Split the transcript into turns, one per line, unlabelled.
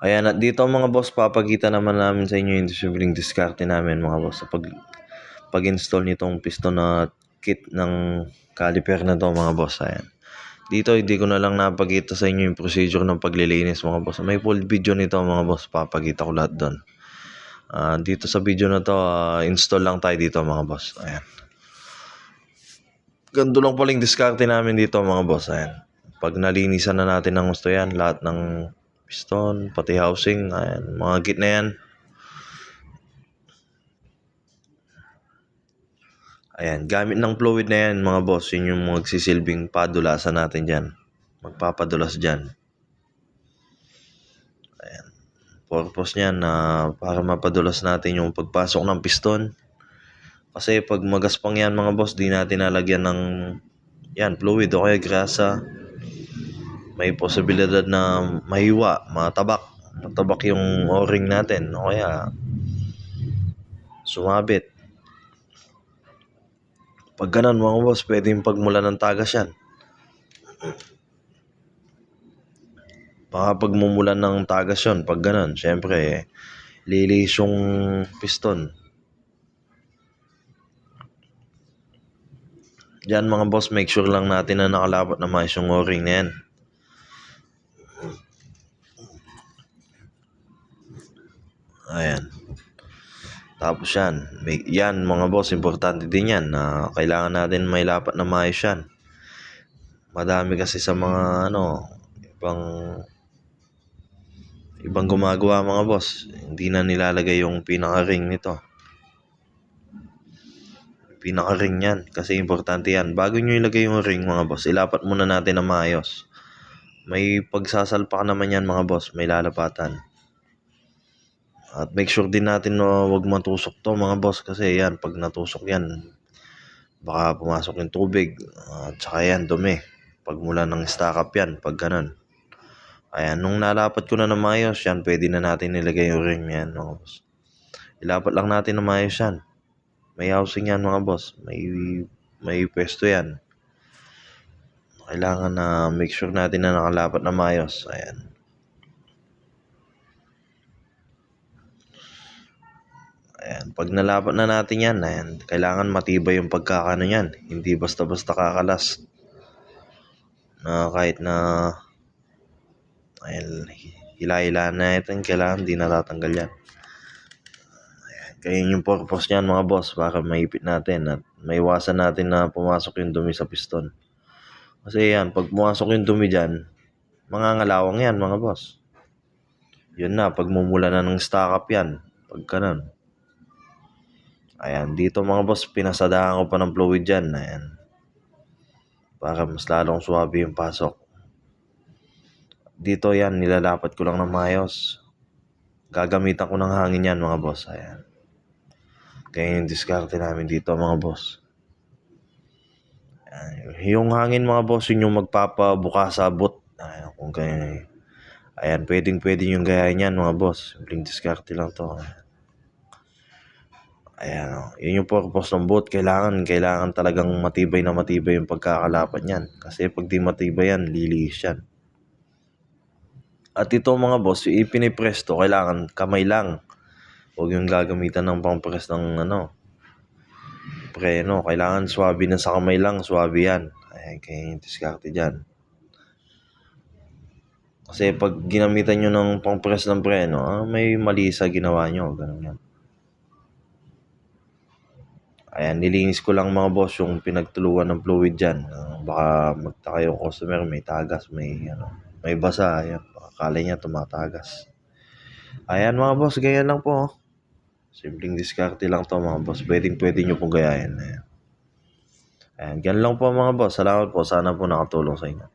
Ayan, at dito mga boss, papakita naman namin sa inyo yung simpleng diskarte namin mga boss sa pag-install nitong piston na kit ng caliper na to mga boss. Ayan. Dito hindi ko na lang napakita sa inyo yung procedure ng paglilinis mga boss. May full video nito mga boss, papakita ko lahat doon. Dito sa video na to, install lang tayo dito mga boss. Ayan. Ganito lang paling diskarte namin dito mga boss. Ayan. Pag nalinisan na natin ng gusto yan, lahat ng piston, pati housing, ayan, mga kit na yan. Ayan, gamit ng fluid na yan mga boss, yun yung magsisilbing padulasan natin dyan. Magpapadulas dyan. Ayan, purpose niyan na para mapadulas natin yung pagpasok ng piston. Kasi pag magaspang yan mga boss, di natin nalagyan ng yan, fluid o kaya grasa. May posibilidad na mahiwa, matabak yung o-ring natin o kaya sumabit. Pag ganun mga boss, pwedeng pagmula ng tagas yan. Baka pagmumulan ng tagas yun, pag ganun, syempre, lilis yung piston. Diyan mga boss, make sure lang natin na nakalapat na maayos yung o-ring na yan. Ayan. Tapos yan mga boss, importante din yan na kailangan natin may lapat na maayos yan. Madami kasi sa mga ibang gumagawa mga boss, hindi na nilalagay yung pinaka-ring nito. Pinaka-ring yan kasi importante yan. Bago nyo ilagay yung ring mga boss, ilapat muna natin na maayos. May pagsasalpak naman yan mga boss, may lalapatan. At make sure din natin na wag matusok to mga boss kasi yan, pag natusok yan, baka pumasok yung tubig at saka yan, dumi. Pagmula ng stock up yan, pag ganun. Ayan, nung nalapat ko na ng maayos yan, pwede na natin nilagay yung ring yan mga boss. Ilapat lang natin na maayos yan. May housing yan mga boss, may pwesto yan. Kailangan na make sure natin na nakalapat na maayos. Ayan. Ayan, pag nalapat na natin yan, ayan, kailangan matibay yung pagkakano yan. Hindi basta-basta kakalas. Na kahit na ayan, hila-hila na ito, kailangan di natatanggal yan. Ayan, kaya yung purpose niyan mga boss, para maipit natin at maiwasan natin na pumasok yung dumi sa piston. Kasi yan, pag pumasok yung dumi dyan, mangangalawang yan mga boss. Yun na, pagmumula na ng stock up yan, pag ganun. Ayan, dito mga boss, pinasadahan ko pa ng fluid dyan. Ayan. Para mas lalong suwabe yung pasok. Dito yan, nilalapat ko lang ng maayos. Gagamitan ko ng hangin yan mga boss. Ayan. Kaya yung diskarte namin dito mga boss. Ayan. Yung hangin mga boss, yun yung magpapabuka sa boot. Ayan, kung kaya. Ayan, pwedeng yung gayahin yan mga boss. Simpleng diskarte lang to. Ayan, yun yung purpose ng boat. Kailangan talagang matibay yung pagkakalapat niyan. Kasi pag di matibay yan, lilis yan. At ito mga boss, ipinipress to, kailangan kamay lang. Huwag yung gagamitan ng pang-press ng preno. Kailangan swabe na sa kamay lang, swabe yan. Ayan, kaya yung diskarte dyan. Kasi pag ginamitan nyo ng pang-press ng preno, may mali sa ginawa nyo. Ganun yan. Ayan, nilinis ko lang mga boss yung pinagtuluan ng fluid dyan. Baka magtaka yung customer, may tagas, may basa. Ayan, baka akala niya tumatagas. Ayan mga boss, ganyan lang po. Simpleng diskarte lang to mga boss. Pwede nyo pong gayahin. Ayan, ganyan lang po mga boss. Salamat po. Sana po nakatulong sa inyo.